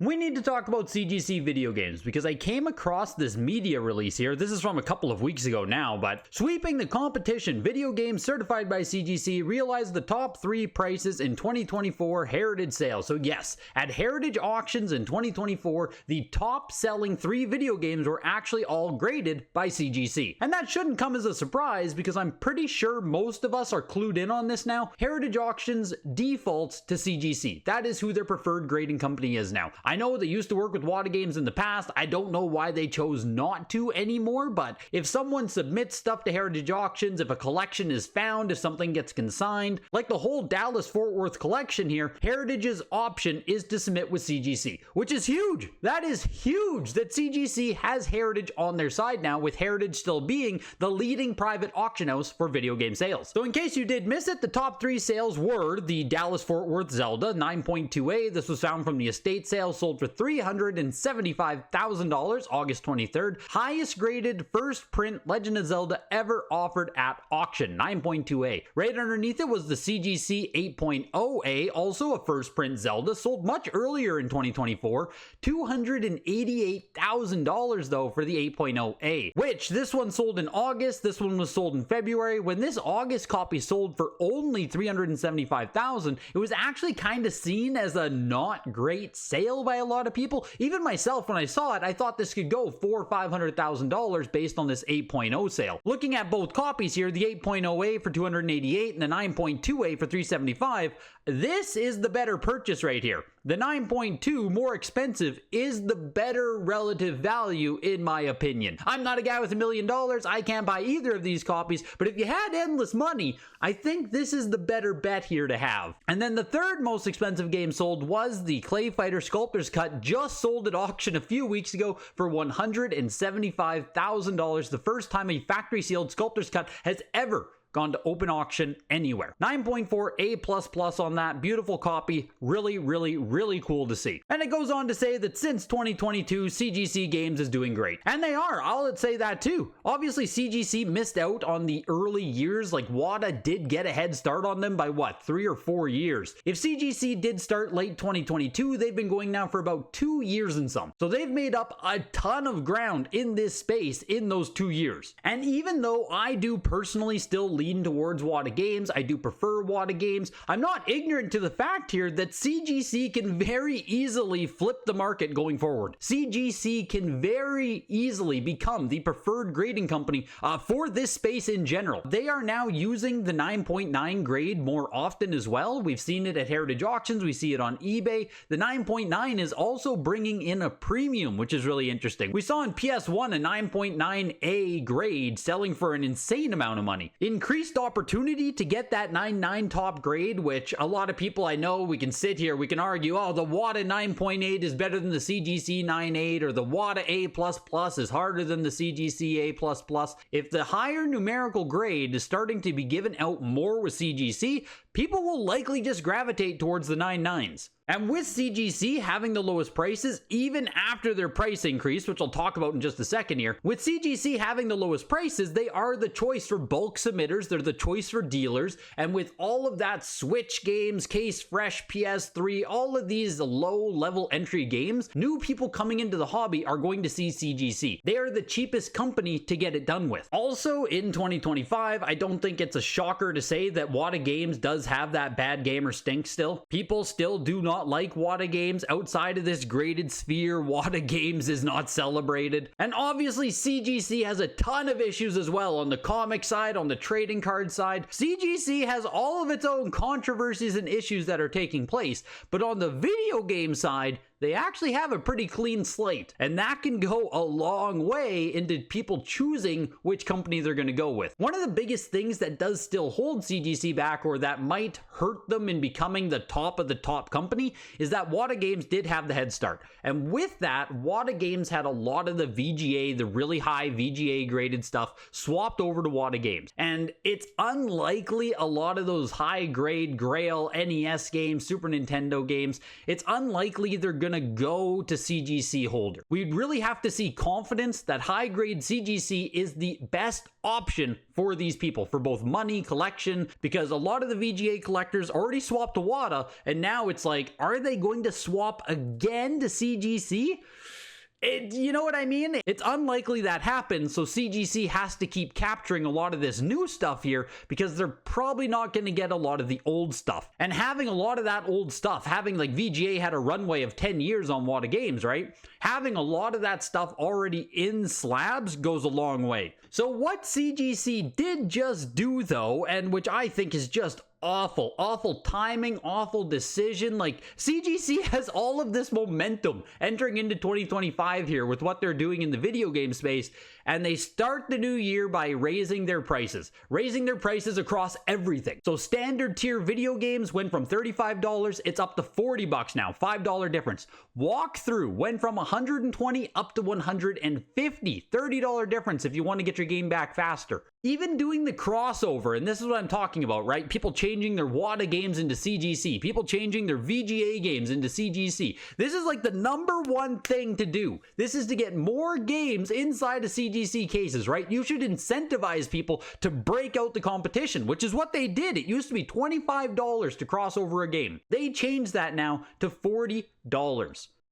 We need to talk about CGC Video Games because I came across this media release here. This is from a couple of weeks ago now, but sweeping the competition, video games certified by CGC realized the top 3 prices in 2024 Heritage sales. So yes, at Heritage auctions in 2024, the top selling 3 video games were actually all graded by CGC. And that shouldn't come as a surprise because I'm pretty sure most of us are clued in on this now. Heritage auctions defaults to CGC. That is who their preferred grading company is now. I know they used to work with WATA Games in the past. I don't know why they chose not to anymore, but if someone submits stuff to Heritage auctions, if a collection is found, if something gets consigned, like the whole Dallas-Fort Worth collection here, Heritage's option is to submit with CGC, which is huge. That is huge that CGC has Heritage on their side now, with Heritage still being the leading private auction house for video game sales. So in case you did miss it, the top 3 sales were the Dallas-Fort Worth Zelda 9.2A. This was found from the estate sale, sold for $375,000 August 23rd. Highest graded first print Legend of Zelda ever offered at auction, 9.2A. Right underneath it was the CGC 8.0A, also a first print Zelda, sold much earlier in 2024. $288,000 though for the 8.0A, which this one sold in August, this one was sold in February. When this August copy sold for only $375,000, it was actually kind of seen as a not great sale by a lot of people. Even myself, when I saw it, I thought this could go $400,000 or $500,000 based on this 8.0 sale. Looking at both copies here, the 8.0A for $288 and the 9.2A for $375, this is the better purchase right here. The 9.2, more expensive, is the better relative value in my opinion. I'm not a guy with $1 million, I can't buy either of these copies, but if you had endless money, I think this is the better bet here to have. And then the third most expensive game sold was the Clay Fighter Sculptor's Cut, just sold at auction a few weeks ago for $175,000, the first time a factory sealed Sculptor's Cut has ever gone to open auction anywhere. 9.4 A++ on that. Beautiful copy. Really cool to see. And it goes on to say that since 2022, CGC Games is doing great. And they are. I'll say that too. Obviously, CGC missed out on the early years. Like, WATA did get a head start on them by what, 3 or 4 years. If CGC did start late 2022, they've been going now for about 2 years and some. So they've made up a ton of ground in this space in those 2 years. And even though I do personally still lean towards WATA Games, I do prefer WATA Games, I'm not ignorant to the fact here that CGC can very easily flip the market going forward. CGC can very easily become the preferred grading company for this space in general. They are now using the 9.9 grade more often as well. We've seen it at Heritage auctions, we see it on eBay. The 9.9 is also bringing in a premium, which is really interesting. We saw in PS1 a 9.9A grade selling for an insane amount of money. Increased opportunity to get that 9.9 top grade, which a lot of people I know, we can sit here, we can argue, oh, the WATA 9.8 is better than the CGC 9.8, or the WATA A++ is harder than the CGC A++. If the higher numerical grade is starting to be given out more with CGC, people will likely just gravitate towards the 9.9s. And with CGC having the lowest prices, even after their price increase, which I'll talk about in just a second here, with CGC having the lowest prices, they are the choice for bulk submitters, they're the choice for dealers, and with all of that Switch games, Case Fresh, PS3, all of these low-level entry games, new people coming into the hobby are going to see CGC. They are the cheapest company to get it done with. Also, in 2025, I don't think it's a shocker to say that WATA Games does have that bad gamer stink still. People still do not like WATA Games. Outside of this graded sphere, WATA Games is not celebrated. And obviously CGC has a ton of issues as well on the comic side, on the trading card side. CGC has all of its own controversies and issues that are taking place, but on the video game side, they actually have a pretty clean slate, and that can go a long way into people choosing which company they're going to go with. One of the biggest things that does still hold CGC back, or that might hurt them in becoming the top of the top company, is that WATA Games did have the head start. And with that, WATA Games had a lot of the VGA, the really high VGA graded stuff, swapped over to WATA Games. And it's unlikely a lot of those high grade Grail, NES games, Super Nintendo games, it's unlikely they're going gonna go to CGC holder. We'd really have to see confidence that high grade CGC is the best option for these people for both money, collection, because a lot of the VGA collectors already swapped to WATA, and now it's like, are they going to swap again to CGC? You know what I mean? It's unlikely that happens, so CGC has to keep capturing a lot of this new stuff here because they're probably not going to get a lot of the old stuff. And having a lot of that old stuff, having like VGA had a runway of 10 years on WATA games, right? Having a lot of that stuff already in slabs goes a long way. So what CGC did just do though, and which I think is just awful timing, awful decision. Like, CGC has all of this momentum entering into 2025 here with what they're doing in the video game space, and they start the new year by raising their prices across everything. So standard tier video games went from $35, it's up to $40 now, $5 difference. Walkthrough went from $120 up to $150, $30 difference if you want to get your game back faster. Even doing the crossover, and this is what I'm talking about, right? People changing their WATA games into CGC, people changing their VGA games into CGC. This is like the #1 thing to do. This is to get more games inside of CGC cases, right? You should incentivize people to break out the competition, which is what they did. It used to be $25 to cross over a game. They changed that now to $40.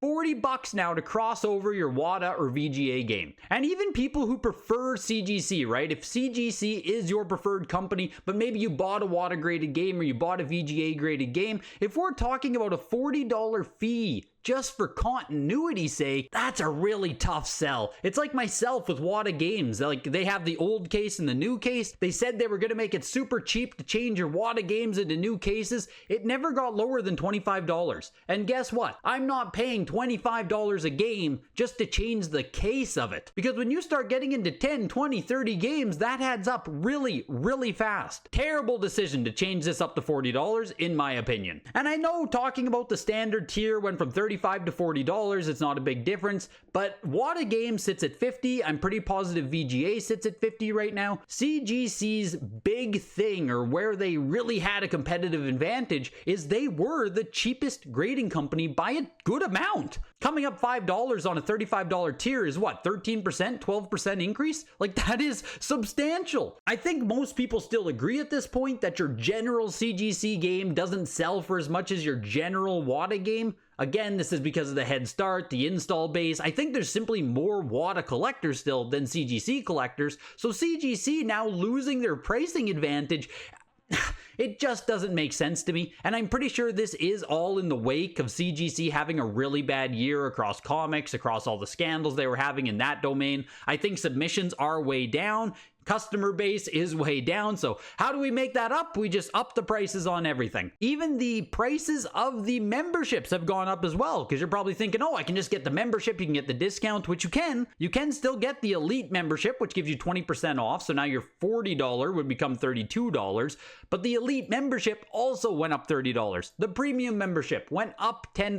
$40 now to cross over your WATA or VGA game. And even people who prefer CGC, right? If CGC is your preferred company, but maybe you bought a WATA graded game or you bought a VGA graded game, if we're talking about a $40 fee just for continuity's sake, that's a really tough sell. It's like myself with WATA games. Like, they have the old case and the new case. They said they were going to make it super cheap to change your WATA games into new cases. It never got lower than $25. And guess what? I'm not paying $25 a game just to change the case of it. Because when you start getting into 10, 20, 30 games, that adds up really fast. Terrible decision to change this up to $40 in my opinion. And I know talking about the standard tier went from $35 to $40, it's not a big difference, but WATA game sits at $50. I'm pretty positive VGA sits at $50 right now. CGC's big thing, or where they really had a competitive advantage, is they were the cheapest grading company by a good amount. Coming up $5 on a $35 tier is what, 13%, 12% increase? Like, that is substantial. I think most people still agree at this point that your general CGC game doesn't sell for as much as your general WATA game. Again, this is because of the head start, the install base. I think there's simply more WATA collectors still than CGC collectors. So CGC now losing their pricing advantage, it just doesn't make sense to me. And I'm pretty sure this is all in the wake of CGC having a really bad year across comics, across all the scandals they were having in that domain. I think submissions are way down. Customer base is way down, so how do we make that up? We just up the prices on everything. Even the prices of the memberships have gone up as well, because you're probably thinking, oh, I can just get the membership, you can get the discount, which you can. You can still get the elite membership, which gives you 20% off, so now your $40 would become $32, but the elite membership also went up $30. The premium membership went up $10.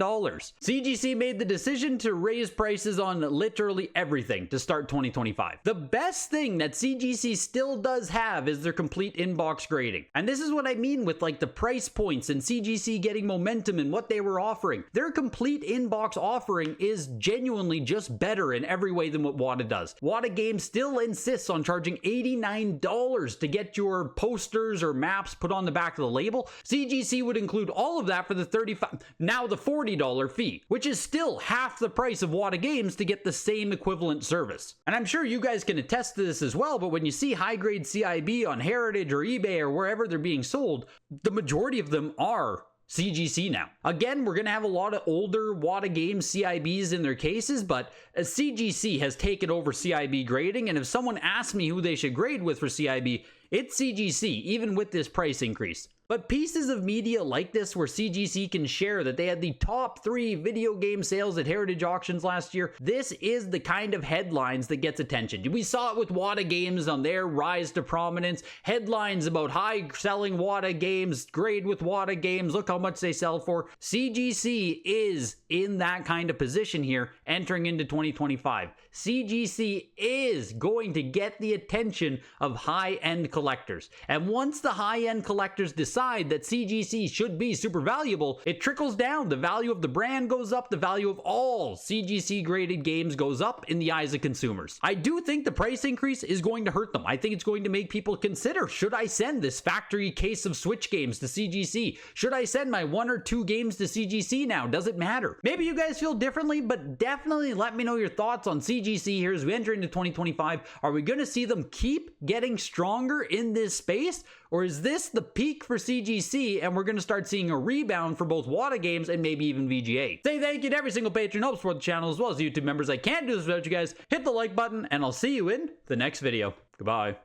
CGC made the decision to raise prices on literally everything to start 2025. The best thing that CGC still does have is their complete inbox grading. And this is what I mean with like the price points and CGC getting momentum and what they were offering. Their complete inbox offering is genuinely just better in every way than what WATA does. WATA Games still insists on charging $89 to get your posters or maps put on the back of the label. CGC would include all of that for the $40 fee, which is still half the price of WATA Games to get the same equivalent service. And I'm sure you guys can attest to this as well, but when you see high-grade CIB on Heritage or eBay or wherever they're being sold, the majority of them are CGC now. Again, we're going to have a lot of older WATA Games CIBs in their cases, but CGC has taken over CIB grading, and if someone asks me who they should grade with for CIB, it's CGC, even with this price increase. But pieces of media like this where CGC can share that they had the top 3 video game sales at Heritage Auctions last year, this is the kind of headlines that gets attention. We saw it with WATA Games on their rise to prominence. Headlines about high selling WATA games, grade with WATA Games, look how much they sell for. CGC is in that kind of position here entering into 2025. CGC is going to get the attention of high-end collectors. And once the high-end collectors decide decide that CGC should be super valuable, it trickles down. The value of the brand goes up, the value of all CGC graded games goes up in the eyes of consumers. I do think the price increase is going to hurt them. I think it's going to make people consider, should I send this factory case of Switch games to CGC? Should I send my 1 or 2 games to CGC now? Does it matter? Maybe you guys feel differently, but definitely let me know your thoughts on CGC here as we enter into 2025. Are we going to see them keep getting stronger in this space? Or is this the peak for CGC and we're going to start seeing a rebound for both WATA games and maybe even VGA? Say thank you to every single patron who helps support the channel as well as the YouTube members. I can't do this without you guys. Hit the like button and I'll see you in the next video. Goodbye.